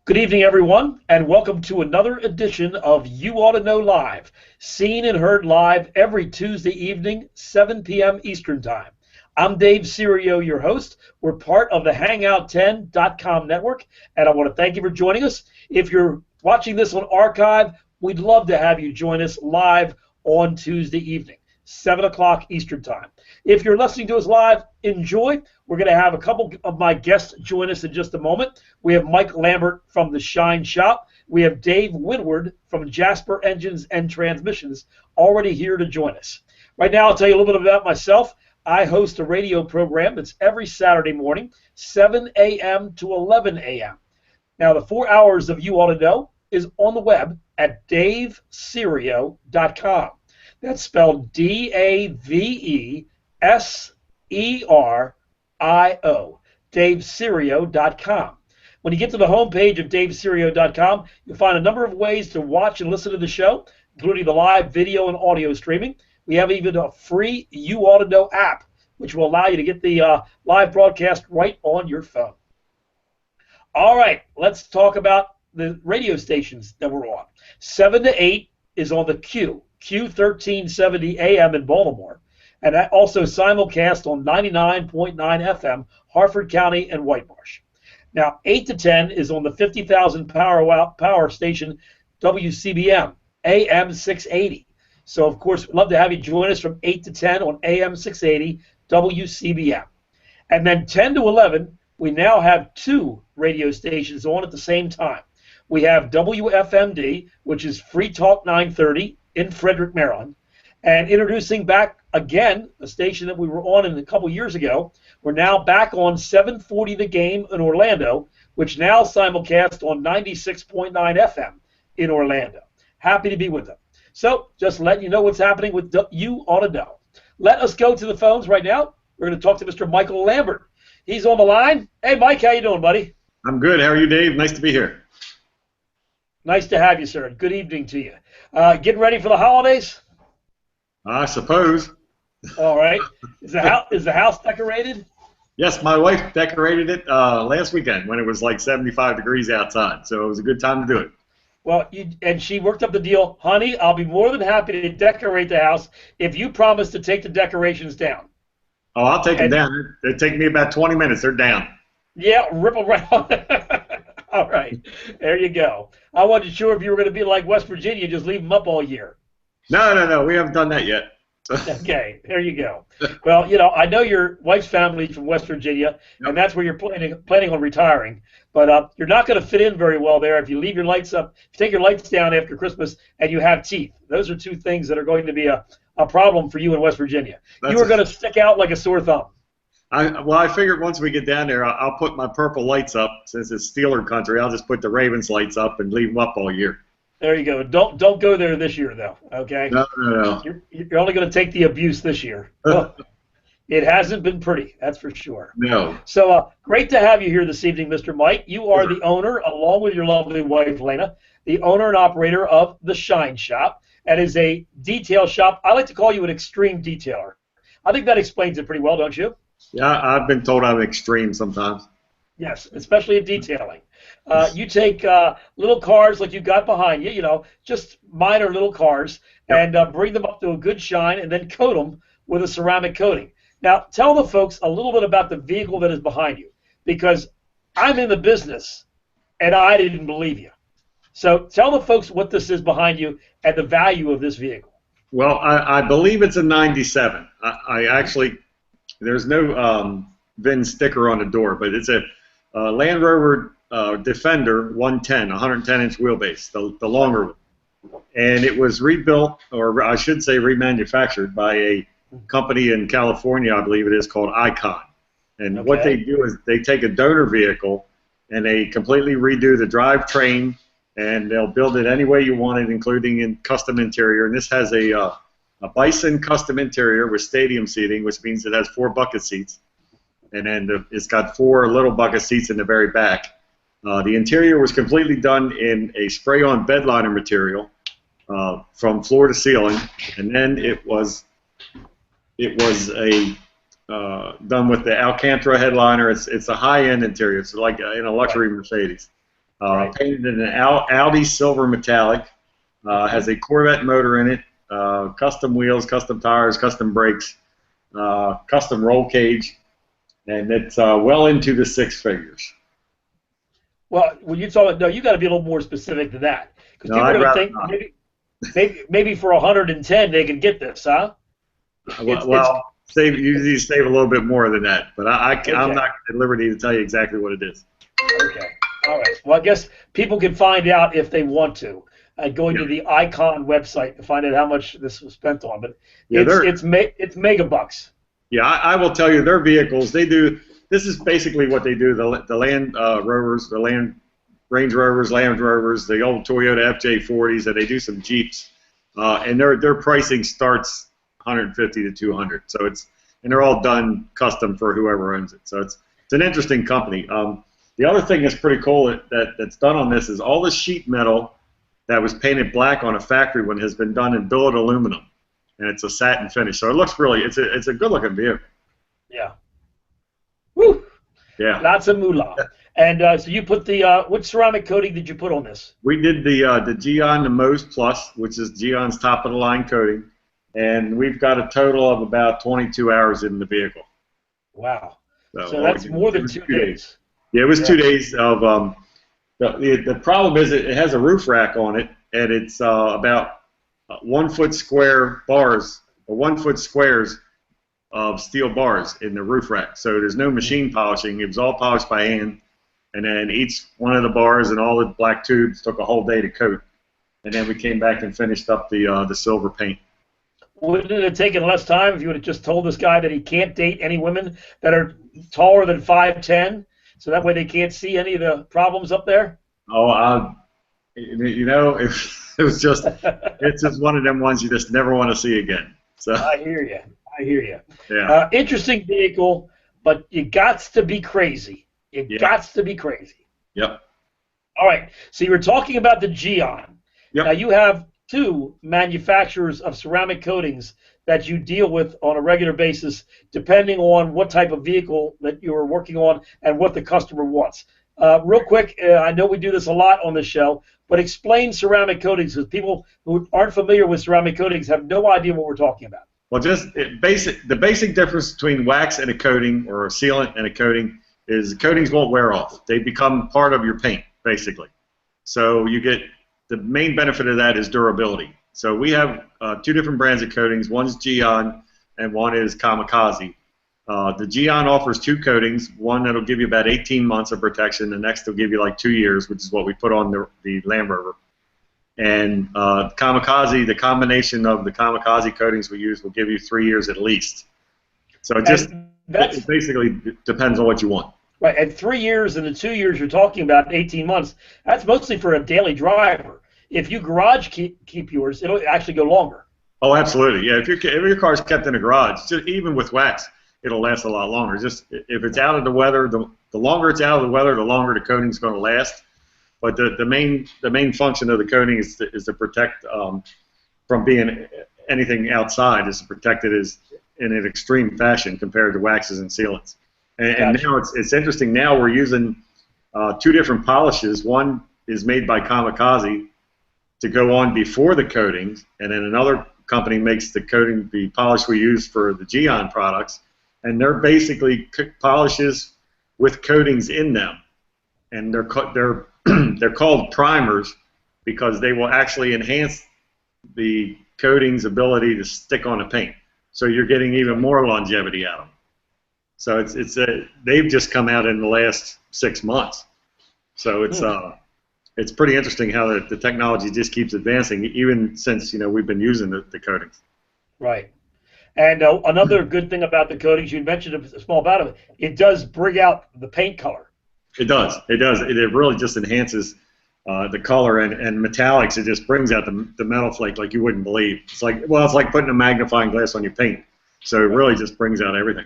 Good evening, everyone, and welcome to another edition of You Ought to Know Live, seen and heard live every Tuesday evening, 7 p.m. Eastern Time. I'm Dave Serio, your host. We're part of the Hangout10.com network, and I want to thank you for joining us. If you're watching this on archive, we'd love to have you join us live on Tuesday evening, 7 o'clock Eastern Time. If you're listening to us live, enjoy. We're going to have a couple of my guests join us in just a moment. We have Mike Lambert from the Shine Shop. We have Dave Woodward from Jasper Engines and Transmissions already here to join us. Right now, I'll tell you a little bit about myself. I host a radio program that's every Saturday morning, 7 a.m. to 11 a.m. Now, the 4 hours of You Ought to Know is on the web at daveserio.com. That's spelled DAVESERIO, daveserio.com. When you get to the homepage of daveserio.com, you'll find a number of ways to watch and listen to the show, including the live video and audio streaming. We have even a free You Ought to Know app, which will allow you to get the live broadcast right on your phone. All right, let's talk about the radio stations that we're on. 7 to 8 is on the Q1370 AM in Baltimore, and that also simulcast on 99.9 FM, Harford County and Whitemarsh. Now, 8 to 10 is on the 50,000 power station WCBM, AM 680. So, of course, we'd love to have you join us from 8 to 10 on AM 680 WCBM. And then 10 to 11, we now have two radio stations on at the same time. We have WFMD, which is Free Talk 930 in Frederick, Maryland. And introducing back again a station that we were on a couple years ago, we're now back on 740 The Game in Orlando, which now simulcast on 96.9 FM in Orlando. Happy to be with them. So just letting you know what's happening with You Ought to Know. Let us go to the phones right now. We're going to talk to Mr. Michael Lambert. He's on the line. Hey, Mike, how you doing, buddy? I'm good. How are you, Dave? Nice to be here. Nice to have you, sir. Good evening to you. Getting ready for the holidays? I suppose. All right. Is the house decorated? Yes, my wife decorated it last weekend when it was like 75 degrees outside, so it was a good time to do it. Well, and she worked up the deal. Honey, I'll be more than happy to decorate the house if you promise to take the decorations down. Oh, I'll take them down. It'll take me about 20 minutes. They're down. Yeah, rip them right on. All right. There you go. I wasn't sure if you were going to be like West Virginia, just leave them up all year. No. We haven't done that yet. Okay, there you go. Well, I know your wife's family's from West Virginia, and that's where you're planning on retiring. But you're not going to fit in very well there if you leave your lights up, if you take your lights down after Christmas, and you have teeth. Those are two things that are going to be a problem for you in West Virginia. You are going to stick out like a sore thumb. I figured once we get down there, I'll put my purple lights up. Since it's Steeler country, I'll just put the Ravens lights up and leave them up all year. There you go. Don't go there this year, though, okay? No. You're only going to take the abuse this year. It hasn't been pretty, that's for sure. No. So great to have you here this evening, Mr. Mike. You are the owner, along with your lovely wife, Lena, the owner and operator of the Shine Shop. That is a detail shop. I like to call you an extreme detailer. I think that explains it pretty well, don't you? Yeah, I've been told I'm extreme sometimes. Yes, especially in detailing. You take little cars like you've got behind you, just minor little cars, and bring them up to a good shine and then coat them with a ceramic coating. Now, tell the folks a little bit about the vehicle that is behind you, because I'm in the business, and I didn't believe you. So tell the folks what this is behind you and the value of this vehicle. Well, I believe it's a 97. I actually, there's no VIN sticker on the door, but it's a Land Rover Defender 110, 110-inch wheelbase, the longer one. And it was rebuilt, or I should say remanufactured, by a company in California, I believe it is, called Icon. And what they do is they take a donor vehicle and they completely redo the drivetrain, and they'll build it any way you want it, including in custom interior. And this has a Bison custom interior with stadium seating, which means it has 4 bucket seats. And then it's got 4 little bucket seats in the very back. The interior was completely done in a spray-on bed liner material from floor to ceiling, and then it was done with the Alcantara headliner. It's a high-end interior. It's like in a luxury Mercedes. Right. Painted in an Audi silver metallic. Has a Corvette motor in it. Custom wheels, custom tires, custom brakes, custom roll cage, and it's well into the six figures. Well, when you talk, no, you got to be a little more specific than that, because No, people are I'd going to rather think not. maybe for 110 they can get this, huh? It's Well, usually save a little bit more than that, but I'm okay. not at liberty to tell you exactly what it is. Okay. All right. Well, I guess people can find out if they want to. Going Yeah, to the Icon website to find out how much this was spent on, but yeah, they're it's mega bucks. yeah. I will tell you, their vehicles. They do. This is basically what they do. The Land Rovers, the Land Range Rovers, Land Rovers, the old Toyota FJ40s, and they do some Jeeps, and their pricing starts 150 to 200. So and they're all done custom for whoever owns it. So it's an interesting company. The other thing that's pretty cool that's done on this is all the sheet metal that was painted black on a factory one has been done in billet aluminum, and it's a satin finish. So it looks it's a good looking vehicle. Yeah. Woo. Yeah. Lots of moolah. And so you put the what ceramic coating did you put on this? We did the Geon the Most Plus, which is Geon's top of the line coating, and we've got a total of about 22 hours in the vehicle. Wow. So So that's more it than was 2 days. Yeah, it was Yeah. 2 days of. The problem is it has a roof rack on it, and it's about 1 foot square bars, or 1 foot squares of steel bars in the roof rack. So there's no machine polishing. It was all polished by hand. And then each one of the bars and all the black tubes took a whole day to coat. And then we came back and finished up the silver paint. Wouldn't it have taken less time if you would have just told this guy that he can't date any women that are taller than 5'10", so that way they can't see any of the problems up there? Oh, you know, it was just, it's just one of them ones you just never want to see again. So I hear you. I hear you. yeah, Interesting vehicle, but you gots to be crazy. You yeah, gots to be crazy. yep, All right. So you were talking about the Geon. Now yep. you have two manufacturers of ceramic coatings that you deal with on a regular basis, depending on what type of vehicle that you are working on and what the customer wants. Real quick, I know we do this a lot on the show, but explain ceramic coatings, because people who aren't familiar with ceramic coatings have no idea what we're talking about. Well, the basic difference between wax and a coating, or a sealant and a coating, is the coatings won't wear off. They become part of your paint, basically. So you get, the main benefit of that is durability. So we have two different brands of coatings. One's Geon and one is Kamikaze. The Geon offers two coatings. One that'll give you about 18 months of protection. The next will give you like 2 years, which is what we put on the Land Rover. And Kamikaze, the combination of the Kamikaze coatings we use will give you 3 years at least. So it basically depends on what you want. Right, and 3 years and the 2 years you're talking about, 18 months, that's mostly for a daily driver. If you garage keep yours, it'll actually go longer. Oh, absolutely. Yeah, if your car's kept in a garage, even with wax, it'll last a lot longer. Just if it's out of the weather, the longer it's out of the weather, the longer the coating's going to last. But the main function of the coating is to protect from being anything outside, is to protect it in an extreme fashion compared to waxes and sealants. And Gotcha. now it's interesting. Now we're using two different polishes. One is made by Kamikaze to go on before the coatings, and then another company makes the polish we use for the Geon products, and they're basically polishes with coatings in them, and they're they're called primers because they will actually enhance the coating's ability to stick on a paint. So you're getting even more longevity out of them. So they've just come out in the last 6 months. So it's pretty interesting how the technology just keeps advancing, even since we've been using the coatings. Right. And another good thing about the coatings, you mentioned a small amount of it, it does bring out the paint color. It does. It does. It really just enhances the color, and metallics. It just brings out the metal flake like you wouldn't believe. It's like putting a magnifying glass on your paint. So it really just brings out everything.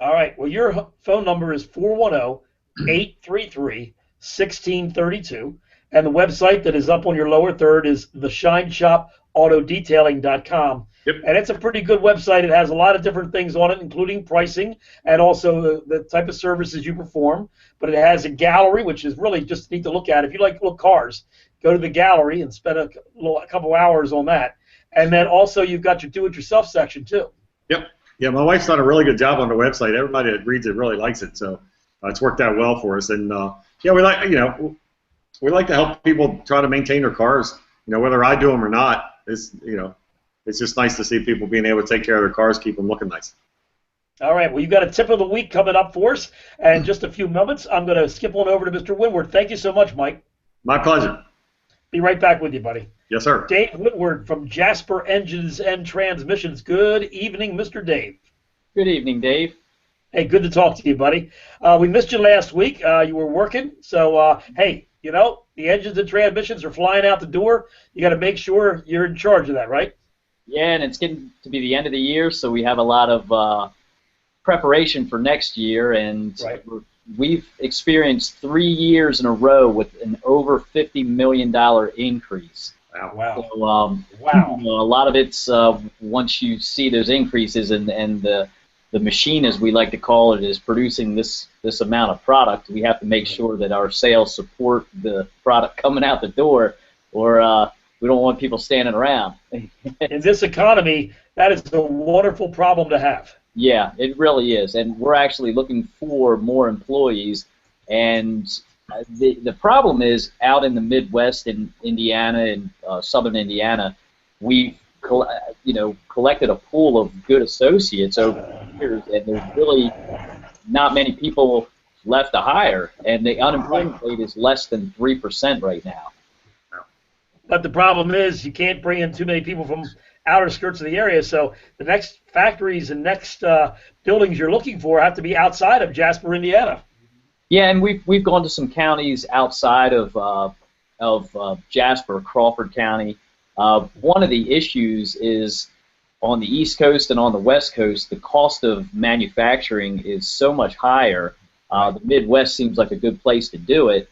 All right. Well, your phone number is 410-833-1632, and the website that is up on your lower third is theshineshop.autodetailing.com. Yep. And it's a pretty good website. It has a lot of different things on it, including pricing and also the type of services you perform. But it has a gallery, which is really just neat to look at. If you like little cars, go to the gallery and spend a couple hours on that. And then also you've got your do-it-yourself section too. Yep. Yeah, my wife's done a really good job on the website. Everybody that reads it really likes it, so it's worked out well for us. And yeah, we like to help people try to maintain their cars. Whether I do them or not, it's just nice to see people being able to take care of their cars, keep them looking nice. All right, well, you've got a tip of the week coming up for us, and in just a few moments, I'm going to skip on over to Mr. Woodward. Thank you so much, Mike. My pleasure. Be right back with you, buddy. Yes, sir. Dave Woodward from Jasper Engines and Transmissions. Good evening, Mr. Dave. Good evening, Dave. Hey, good to talk to you, buddy. We missed you last week. You were working, so hey, the engines and transmissions are flying out the door. You got to make sure you're in charge of that, right? Yeah, and it's getting to be the end of the year, so we have a lot of preparation for next year, and right. We've experienced 3 years in a row with an over $50 million increase. Wow. So, wow. A lot of it's once you see those increases and the machine, as we like to call it, is producing this amount of product, we have to make sure that our sales support the product coming out the door, or we don't want people standing around. In this economy, that is a wonderful problem to have. Yeah, it really is, and we're actually looking for more employees. And the problem is out in the Midwest, in Indiana and southern Indiana, we've collected a pool of good associates over the years, and there's really not many people left to hire, and the unemployment rate is less than 3% right now. But the problem is you can't bring in too many people from outer skirts of the area, so the next factories and next buildings you're looking for have to be outside of Jasper, Indiana. Yeah, and we've gone to some counties outside of Jasper, Crawford County. One of the issues is on the East Coast and on the West Coast, the cost of manufacturing is so much higher. The Midwest seems like a good place to do it.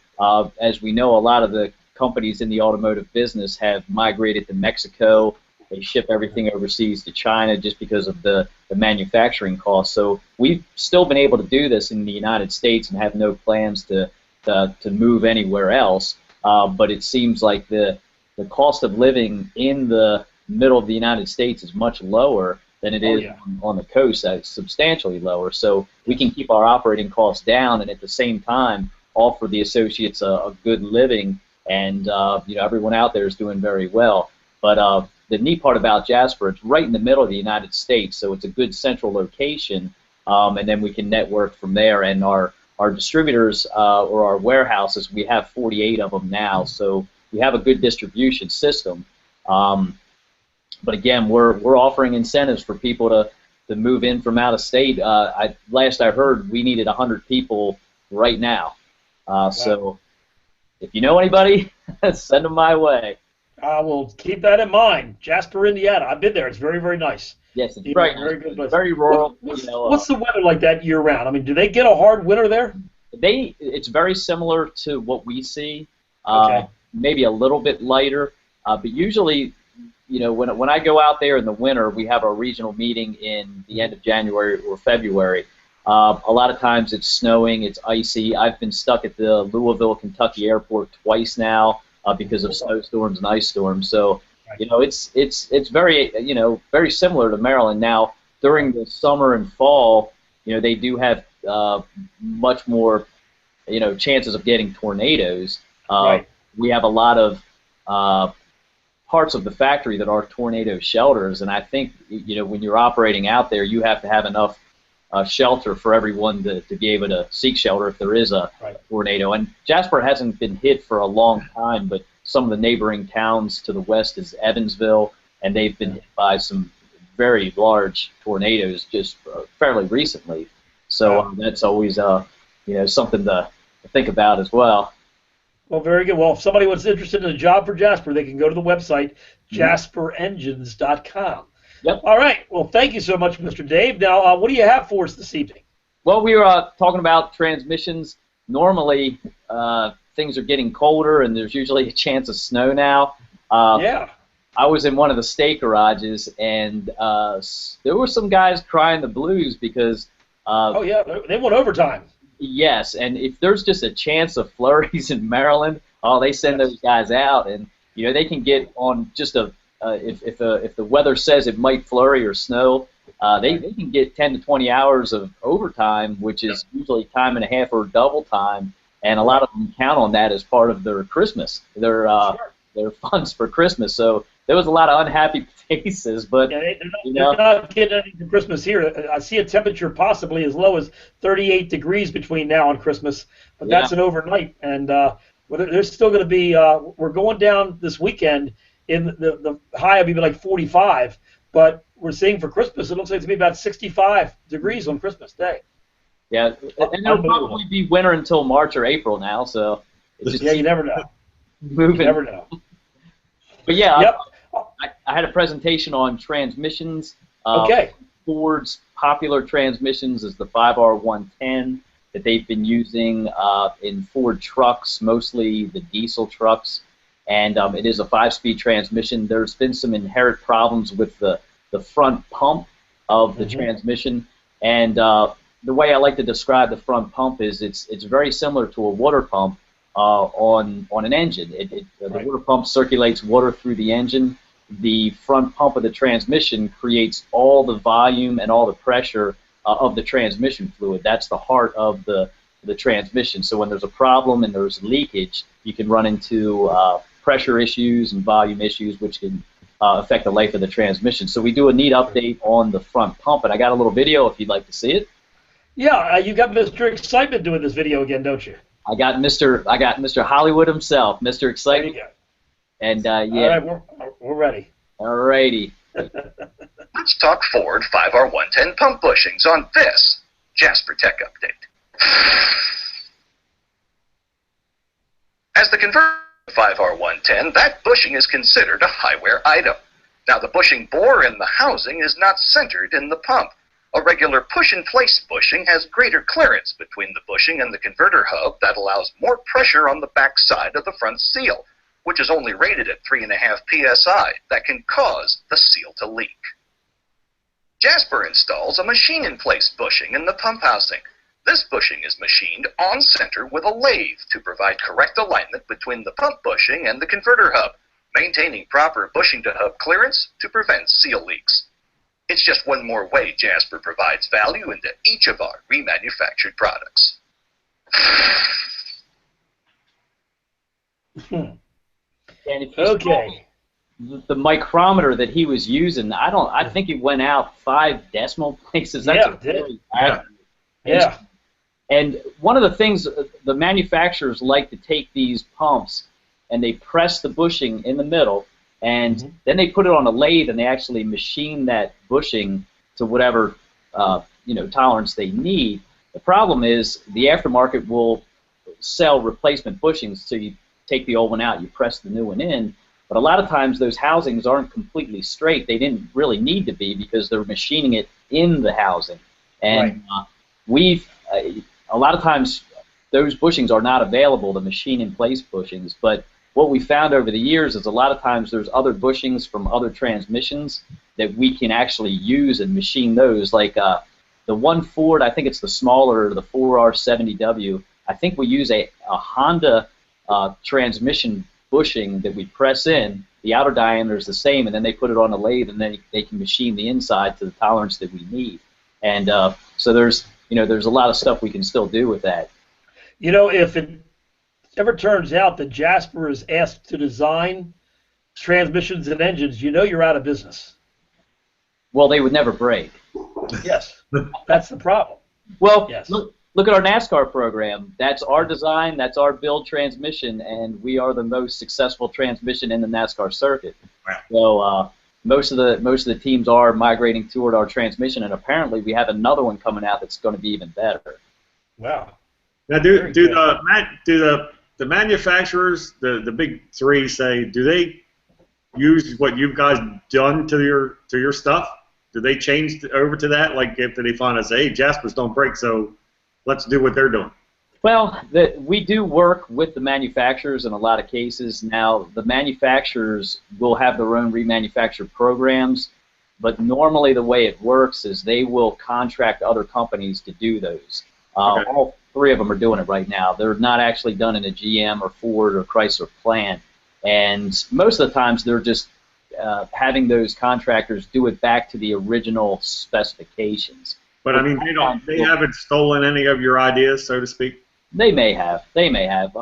As we know, a lot of the companies in the automotive business have migrated to Mexico. They ship everything overseas to China just because of the manufacturing costs. So we've still been able to do this in the United States and have no plans to move anywhere else. But it seems like the cost of living in the middle of the United States is much lower than it is on the coast. It's substantially lower. So we can keep our operating costs down and at the same time offer the associates a good living. And everyone out there is doing very well. But the neat part about Jasper, it's right in the middle of the United States, so it's a good central location, and then we can network from there. And our distributors or our warehouses, we have 48 of them now, so we have a good distribution system. But again, we're offering incentives for people to move in from out of state. Last I heard, we needed 100 people right now. Wow. So if you know anybody, send them my way. I will keep that in mind. Jasper, Indiana. I've been there. It's very, very nice. Yes, it's very good place. Very rural. What's the weather like that year round? I mean, do they get a hard winter there? It's very similar to what we see. Okay. Maybe a little bit lighter, but usually, when I go out there in the winter, we have a regional meeting in the end of January or February. A lot of times it's snowing, it's icy. I've been stuck at the Louisville, Kentucky airport twice now because of snowstorms and ice storms. So, it's very, very similar to Maryland. Now, during the summer and fall, they do have much more, chances of getting tornadoes. Right. We have a lot of parts of the factory that are tornado shelters, and I think, when you're operating out there, you have to have enough shelter for everyone to be able to seek shelter if there is a tornado. And Jasper hasn't been hit for a long time, but some of the neighboring towns to the west is Evansville, and they've been hit by some very large tornadoes just fairly recently. So that's always something to think about as well. Well, very good. Well, if somebody was interested in a job for Jasper, they can go to the website, jasperengines.com. Yep. All right. Well, thank you so much, Mr. Dave. Now, what do you have for us this evening? Well, we were talking about transmissions. Normally, things are getting colder, and there's usually a chance of snow now. Yeah. I was in one of the state garages, and there were some guys crying the blues because. Oh yeah, they want overtime. Yes, and if there's just a chance of flurries in Maryland, oh, they send Yes. those guys out, and they can get on just if the weather says it might flurry or snow, they can get 10 to 20 hours of overtime, which is usually time and a half or double time, and a lot of them count on that as part of their Christmas, their funds for Christmas. So there was a lot of unhappy faces, but Yeah, they're not getting anything for Christmas here. I see a temperature possibly as low as 38 degrees between now and Christmas, but that's an overnight. And there's still going to be, we're going down this weekend, in the high will be like 45, but we're seeing for Christmas, it looks like it's going to be about 65 degrees on Christmas Day. Yeah, and it'll probably be winter until March or April now, so it's just you never know. moving. You never know. But yeah, Yep. I had a presentation on transmissions. Okay. Ford's popular transmissions is the 5R110 that they've been using in Ford trucks, mostly the diesel trucks, and it is a 5-speed transmission. There's been some inherent problems with the front pump of the transmission, and the way I like to describe the front pump is it's very similar to a water pump on an engine. The water pump circulates water through the engine. The front pump of the transmission creates all the volume and all the pressure of the transmission fluid. That's the heart of the transmission. So when there's a problem and there's leakage, you can run into pressure issues and volume issues, which can affect the life of the transmission. So we do a neat update on the front pump, and I got a little video if you'd like to see it. Yeah, you got Mr. Excitement doing this video again, don't you? I got Mr. Hollywood himself, Mr. Excitement. There you go. And yeah. All right, we're ready. Alrighty. Let's talk Ford 5R110 pump bushings on this Jasper Tech Update. As the converter 5R110, that bushing is considered a high-wear item. Now, the bushing bore in the housing is not centered in the pump. A regular push-in-place bushing has greater clearance between the bushing and the converter hub that allows more pressure on the back side of the front seal, which is only rated at 3.5 psi, that can cause the seal to leak. Jasper installs a machine-in-place bushing in the pump housing. This bushing is machined on-center with a lathe to provide correct alignment between the pump bushing and the converter hub, maintaining proper bushing-to-hub clearance to prevent seal leaks. It's just one more way Jasper provides value into each of our remanufactured products. And if you Okay. saw the micrometer that he was using, I think it went out 5 decimal places. That's Yeah, it did. really accurate. Yeah. And one of the things, the manufacturers like to take these pumps and they press the bushing in the middle, and then they put it on a lathe and they actually machine that bushing to whatever tolerance they need. The problem is the aftermarket will sell replacement bushings, so you take the old one out, you press the new one in, but a lot of times those housings aren't completely straight. They didn't really need to be because they're machining it in the housing. And a lot of times those bushings are not available, the machine-in-place bushings, but what we found over the years is a lot of times there's other bushings from other transmissions that we can actually use and machine those. Like the one Ford, I think it's the smaller, the 4R70W, I think we use a Honda transmission bushing that we press in. The outer diameter is the same, and then they put it on a lathe, and then they can machine the inside to the tolerance that we need. And so there's a lot of stuff we can still do with that. If it ever turns out that Jasper is asked to design transmissions and engines, you're out of business. Well, they would never break. Yes, that's the problem. Well, Yes. Look at our NASCAR program. That's our design, that's our build transmission, and we are the most successful transmission in the NASCAR circuit. Wow. So most of the teams are migrating toward our transmission, and apparently we have another one coming out that's going to be even better. Wow. Now, do the manufacturers, the big three, do they use what you guys done to your stuff? Do they change over to that? Like, if they find us, hey, Jaspers don't break, so let's do what they're doing. Well, we do work with the manufacturers in a lot of cases. Now, the manufacturers will have their own remanufactured programs, but normally the way it works is they will contract other companies to do those. Okay. All three of them are doing it right now. They're not actually done in a GM or Ford or Chrysler plant, and most of the times they're just having those contractors do it back to the original specifications. But I mean, they haven't stolen any of your ideas, so to speak. They may have. They may have.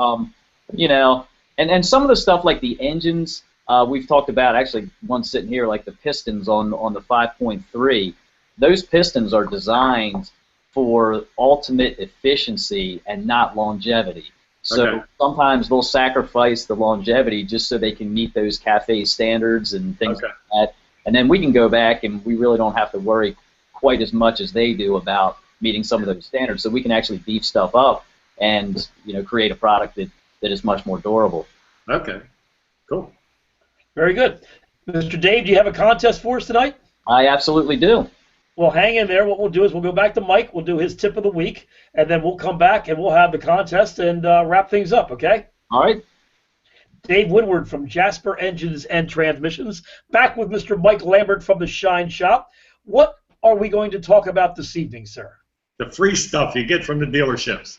You know, and some of the stuff like the engines we've talked about. Actually, one sitting here, like the pistons on the 5.3. Those pistons are designed for ultimate efficiency and not longevity. So sometimes they'll sacrifice the longevity just so they can meet those cafe standards and things like that. And then we can go back and we really don't have to worry quite as much as they do about meeting some of those standards. So we can actually beef stuff up and create a product that is much more durable. Okay, cool. Very good. Mr. Dave, do you have a contest for us tonight? I absolutely do. Well, hang in there. What we'll do is we'll go back to Mike. We'll do his tip of the week, and then we'll come back and we'll have the contest and wrap things up, okay? All right. Dave Woodward from Jasper Engines and Transmissions, back with Mr. Mike Lambert from the Shine Shop. What are we going to talk about this evening, sir? The free stuff you get from the dealerships.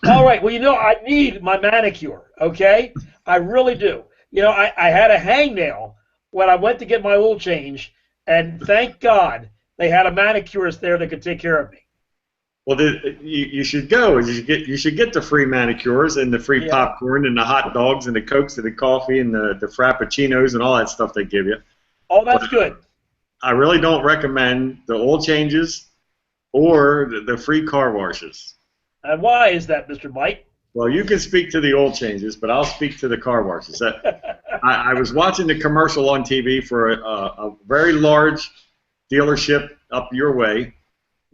All right. Well, I need my manicure, okay? I really do. I had a hangnail when I went to get my oil change, and thank God they had a manicurist there that could take care of me. Well, you should go. You should get the free manicures and the free popcorn and the hot dogs and the Cokes and the coffee and the Frappuccinos and all that stuff they give you. Oh, that's good. I really don't recommend the oil changes or the free car washes. And why is that, Mr. Mike? Well, you can speak to the oil changes, but I'll speak to the car washes. I was watching the commercial on TV for a very large dealership up your way,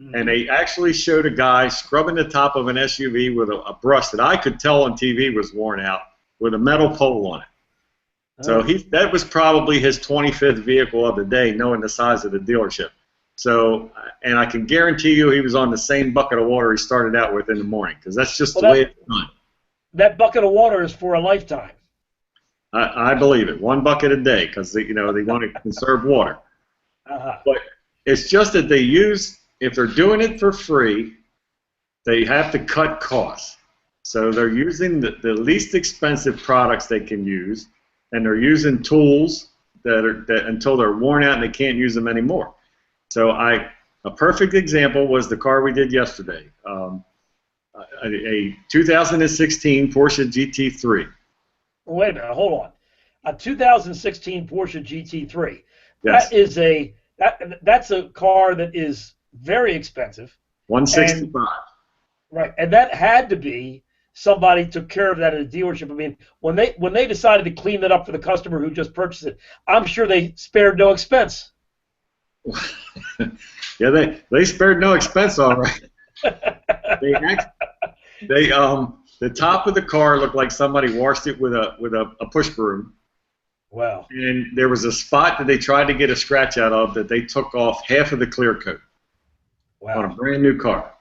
and they actually showed a guy scrubbing the top of an SUV with a brush that I could tell on TV was worn out with a metal pole on it. So that was probably his 25th vehicle of the day, knowing the size of the dealership. So, and I can guarantee you he was on the same bucket of water he started out with in the morning, because that's just the way it's done. That bucket of water is for a lifetime. I believe it. One bucket a day, because they want to conserve water. But it's just that if they're doing it for free, they have to cut costs. So they're using the least expensive products they can use, and they're using tools that until they're worn out and they can't use them anymore. So a perfect example was the car we did yesterday, a 2016 Porsche GT3. Wait a minute, hold on. A 2016 Porsche GT3. Yes. That's a car that is very expensive. $165. Right, and that had to be somebody took care of that at a dealership. I mean, when they decided to clean that up for the customer who just purchased it, I'm sure they spared no expense. Yeah, they spared no expense, all right. The top of the car looked like somebody washed it with a push broom. Wow. And there was a spot that they tried to get a scratch out of that they took off half of the clear coat. Wow. On a brand new car.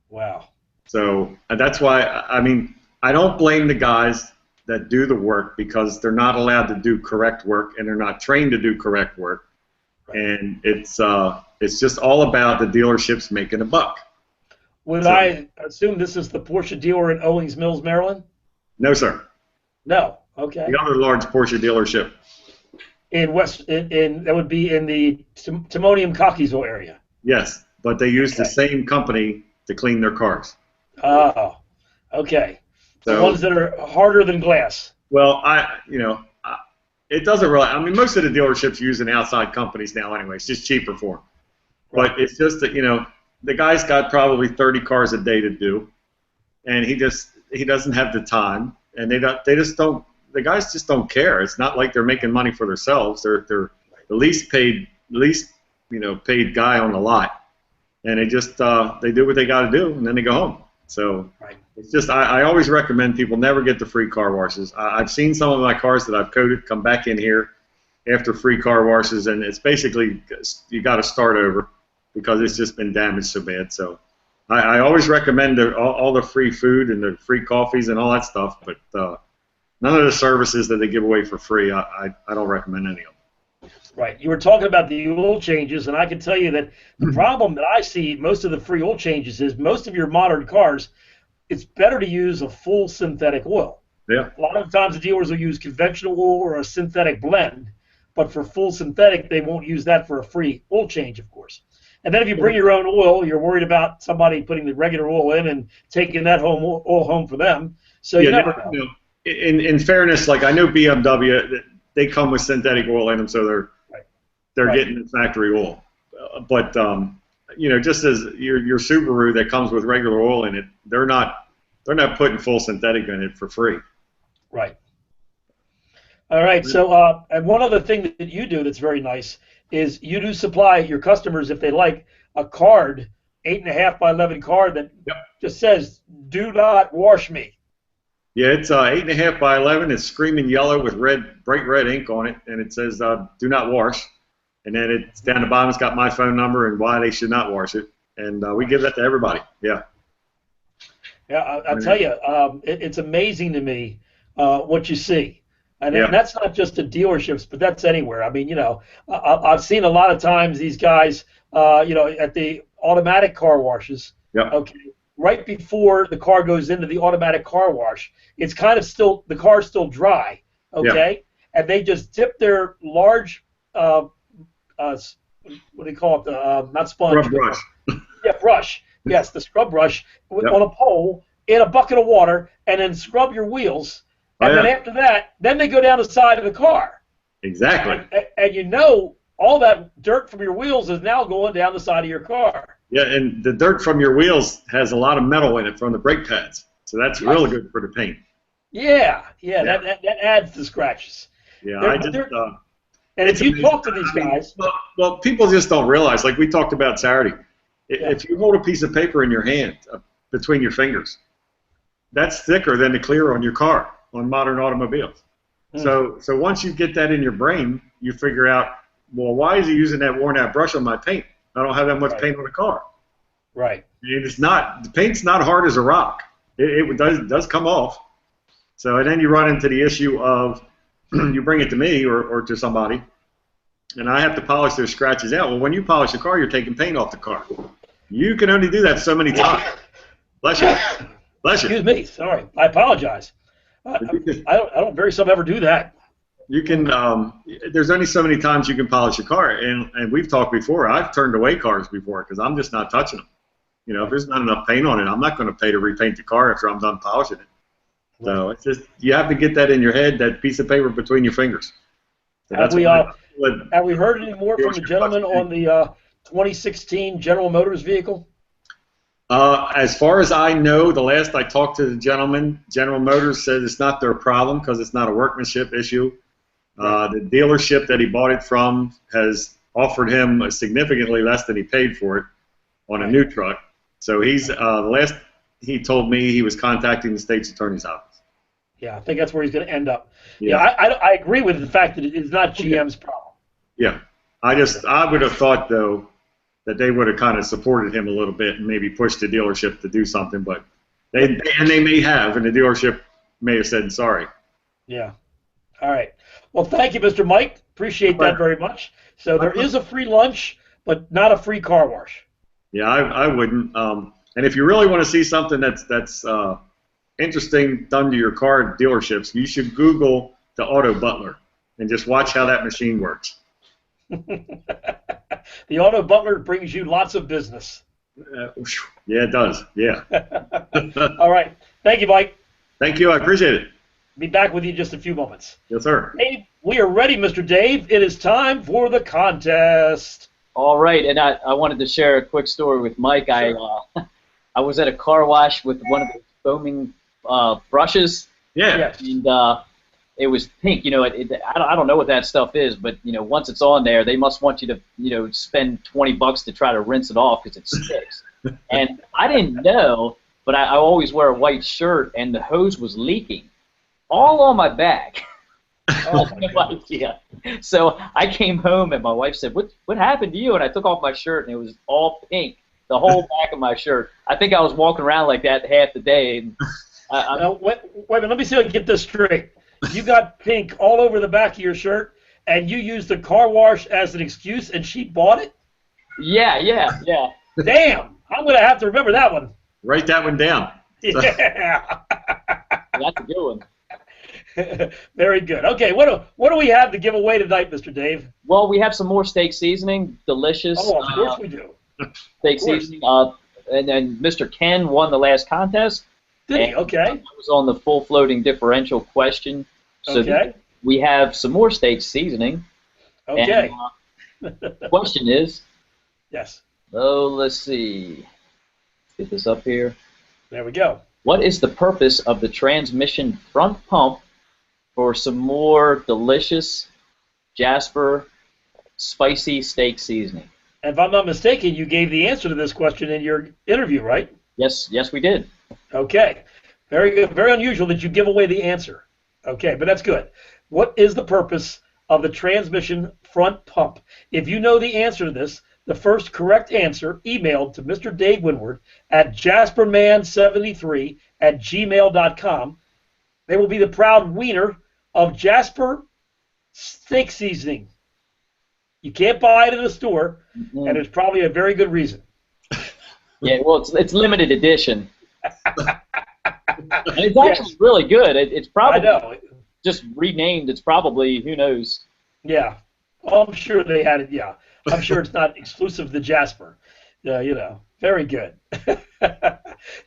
Wow. So that's why, I mean, I don't blame the guys that do the work, because they're not allowed to do correct work and they're not trained to do correct work. Right. And it's just all about the dealerships making a buck. Would I assume this is the Porsche dealer in Owings Mills, Maryland? No, sir. No. Okay. The other large Porsche dealership. That would be in the Timonium Cockeysville area. Yes, but they use the same company to clean their cars. Oh, okay. So, the ones that are harder than glass. Well, it doesn't really. I mean, most of the dealerships using outside companies now anyway. It's just cheaper for them. Right. But it's just that the guy's got probably 30 cars a day to do, and he doesn't have the time, and the guys just don't care. It's not like they're making money for themselves. They're the least paid guy on the lot, and they just they do what they got to do, and then they go home. So it's just I always recommend people never get the free car washes. I've seen some of my cars that I've coated come back in here after free car washes, and it's basically you got to start over because it's just been damaged so bad. So I always recommend all the free food and the free coffees and all that stuff, but none of the services that they give away for free, I don't recommend any of them. Right. You were talking about the oil changes, and I can tell you that the problem that I see most of the free oil changes is most of your modern cars, it's better to use a full synthetic oil. Yeah. A lot of times the dealers will use conventional oil or a synthetic blend, but for full synthetic, they won't use that for a free oil change, of course. And then if you bring your own oil, you're worried about somebody putting the regular oil in and taking that oil home for them. So you never know. In fairness, like I know BMW, they come with synthetic oil in them, so they're getting the factory oil. But just as your Subaru that comes with regular oil in it, they're not putting full synthetic in it for free. Right. All right. So and one other thing that you do that's very nice is you do supply your customers, if they like, a card, 8.5 by 11 card that just says, "Do not wash me." Yeah, it's 8.5 by 11. It's screaming yellow with bright red ink on it, and it says "Do not wash." And then it's down the bottom. It's got my phone number and why they should not wash it, and we give that to everybody. Yeah. Yeah, I'll tell you, it's amazing to me what you see. And that's not just at dealerships, but that's anywhere. I mean, I've seen a lot of times these guys, at the automatic car washes. Yeah. Okay. Right before the car goes into the automatic car wash, it's kind of the car's still dry. Okay. Yeah. And they just dip their large, what do they call it? Not sponge. Scrub brush. Yeah, brush. Yes, the scrub brush on a pole in a bucket of water, and then scrub your wheels. And then after that, then they go down the side of the car. Exactly. And all that dirt from your wheels is now going down the side of your car. Yeah, and the dirt from your wheels has a lot of metal in it from the brake pads. So that's really good for the paint. Yeah. That adds the scratches. Yeah, and if you talk to these guys. Well, people just don't realize, like we talked about Saturday, if you hold a piece of paper in your hand between your fingers, that's thicker than the clear on your car. On modern automobiles. So once you get that in your brain, you figure out, well, why is he using that worn out brush on my paint? I don't have that much paint on the car. Right. The paint's not hard as a rock. It does come off. So and then you run into the issue of you bring it to me or to somebody, and I have to polish those scratches out. Well, when you polish a car, you're taking paint off the car. You can only do that so many times. Bless you. Bless you. Excuse me. Sorry. I apologize. I don't very seldom ever do that. You can. There's only so many times you can polish a car, and we've talked before. I've turned away cars before because I'm just not touching them. If there's not enough paint on it, I'm not going to pay to repaint the car after I'm done polishing it. So it's just you have to get that in your head, that piece of paper between your fingers. So have we heard any more from the gentleman on the 2016 General Motors vehicle? As far as I know, the last I talked to the gentleman, General Motors said it's not their problem because it's not a workmanship issue. The dealership that he bought it from has offered him significantly less than he paid for it on a new truck. So he's last he told me he was contacting the state's attorney's office. Yeah, I think that's where he's going to end up. Yeah, I agree with the fact that it's not GM's problem. Yeah, I would have thought though that they would have kind of supported him a little bit and maybe pushed the dealership to do something, but they may have, and the dealership may have said sorry. Yeah. All right. Well, thank you, Mr. Mike. Appreciate that very much. So there is a free lunch, but not a free car wash. Yeah, I wouldn't. And if you really want to see something that's interesting done to your car dealerships, you should Google the Auto Butler and just watch how that machine works. The Auto Butler brings you lots of business. Yeah, it does. Yeah. All right. Thank you, Mike. Thank you. I appreciate it. Be back with you in just a few moments. Yes, sir. Dave, we are ready, Mr. Dave. It is time for the contest. All right, and I wanted to share a quick story with Mike. Sure. I was at a car wash with one of the foaming brushes. Yeah. Yes. And it was pink. I don't know what that stuff is, but once it's on there, they must want you to spend $20 to try to rinse it off because it sticks. And I didn't know, but I always wear a white shirt, and the hose was leaking all on my back. I had no idea. So I came home, and my wife said, "What happened to you?" And I took off my shirt, and it was all pink. the whole back of my shirt. I think I was walking around like that half the day. And wait a minute, let me see if I can get this straight. You got pink all over the back of your shirt, and you used the car wash as an excuse, and she bought it? yeah. Damn, I'm going to have to remember that one. Write that one down. Yeah. That's a good one. Very good. Okay, what do we have to give away tonight, Mr. Dave? Well, we have some more steak seasoning, delicious. Oh, of course we do. Steak seasoning. And then Mr. Ken won the last contest. Did he? Okay. It was on the full floating differential question. So Okay. we have some more steak seasoning. Okay. And, the question is, Yes. let's see. Let's get this up here. There we go. What is the purpose of the transmission front pump for some more delicious Jasper spicy steak seasoning? And if I'm not mistaken, you gave the answer to this question in your interview, right? Yes, we did. Okay. Very good. Very unusual that you give away the answer. Okay, but that's good. What is the purpose of the transmission front pump? If you know the answer to this, the first correct answer emailed to Mr. Dave Winward at jasperman73@gmail.com. They will be the proud winner of Jasper steak seasoning. You can't buy it in a store, and there's probably a very good reason. Yeah, well, it's limited edition. And it's actually really good. It's probably I know. just renamed. It's probably, who knows. Yeah. Oh, I'm sure they had it. Yeah. I'm sure it's not exclusive to Jasper. Very good.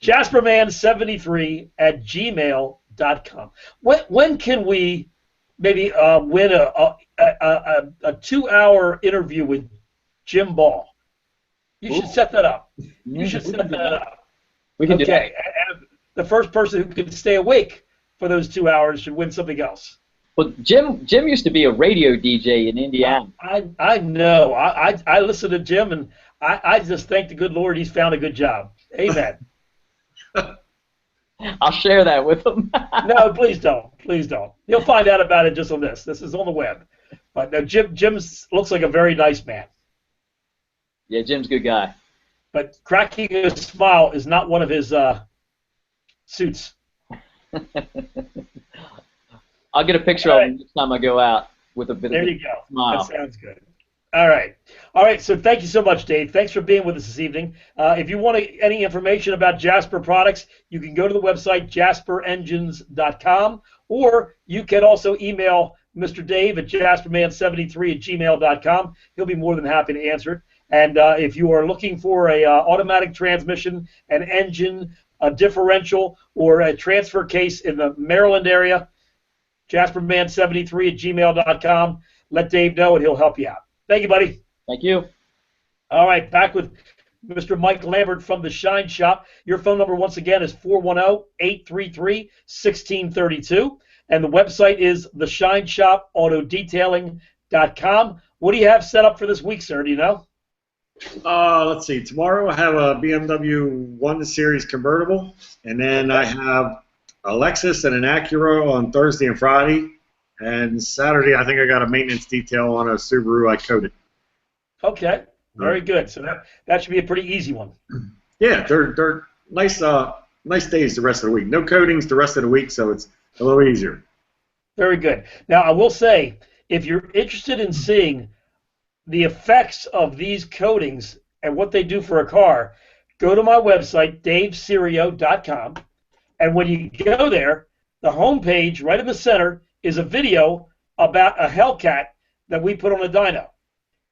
Jasperman73@gmail.com. When can we maybe win a 2-hour interview with Jim Ball? You should set that up. You should set that up. We can do that. Okay. And the first person who can stay awake for those 2 hours should win something else. Well, Jim used to be a radio DJ in Indiana. I know. I listen to Jim, and I just thank the good Lord he's found a good job. Amen. I'll share that with him. No, please don't. Please don't. He'll find out about it just on this. This is on the web. But no, Jim looks like a very nice man. Yeah, Jim's a good guy. But cracking a smile is not one of his suits. I'll get a picture of him next time I go out with a bit There of a you go. smile. That sounds good. All right. So thank you so much, Dave. Thanks for being with us this evening. If you want any information about Jasper products, you can go to the website jasperengines.com, or you can also email Mr. Dave at jasperman73@gmail.com. He'll be more than happy to answer it. And if you are looking for a automatic transmission, an engine, a differential, or a transfer case in the Maryland area, jasperman73@gmail.com. Let Dave know, and he'll help you out. Thank you, buddy. Thank you. All right, back with Mr. Mike Lambert from the Shine Shop. Your phone number, once again, is 410-833-1632, and the website is theshineshop.autodetailing.com. What do you have set up for this week, sir? Do you know? Let's see. Tomorrow I have a BMW 1 Series convertible, and then I have a Lexus and an Acura on Thursday and Friday. And Saturday, I think I got a maintenance detail on a Subaru I coated. Okay, very good. So that should be a pretty easy one. Yeah, they're nice days the rest of the week. No coatings the rest of the week, so it's a little easier. Very good. Now, I will say, if you're interested in seeing the effects of these coatings and what they do for a car, go to my website, daveserio.com, and when you go there, the homepage right in the center is a video about a Hellcat that we put on a dyno.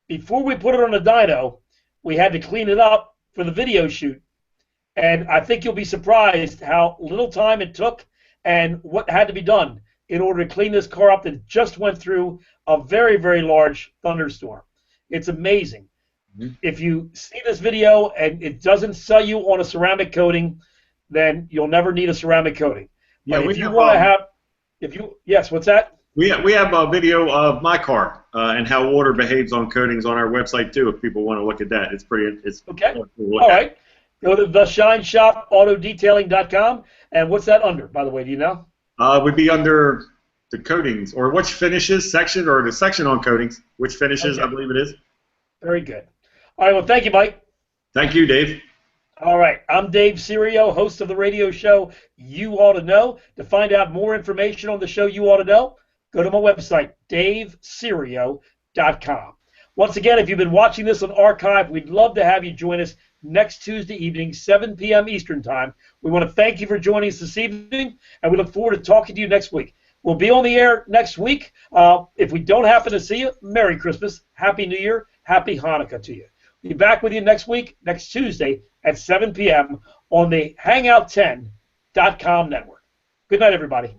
Before we put it on a dyno, we had to clean it up for the video shoot. And I think you'll be surprised how little time it took and what had to be done in order to clean this car up that just went through a very, very large thunderstorm. It's amazing. Mm-hmm. If you see this video and it doesn't sell you on a ceramic coating, then you'll never need a ceramic coating. Yeah, but if you want to have, yes, what's that? We have a video of my car and how water behaves on coatings on our website too. If people want to look at that, it's okay. Cool. All right. Go to theshineshop.autodetailing.com. And what's that under, by the way? Do you know? Would be under the coatings or which finishes section or the section on coatings, which finishes, okay. I believe it is. Very good. All right. Well, thank you, Mike. Thank you, Dave. All right, I'm Dave Serio, host of the radio show You Ought to Know. To find out more information on the show You Ought to Know, go to my website, daveserio.com. Once again, if you've been watching this on archive, we'd love to have you join us next Tuesday evening, 7 p.m. Eastern Time. We want to thank you for joining us this evening, and we look forward to talking to you next week. We'll be on the air next week. If we don't happen to see you, Merry Christmas, Happy New Year, Happy Hanukkah to you. We'll be back with you next week, next Tuesday at 7 p.m. on the Hangout10.com network. Good night, everybody.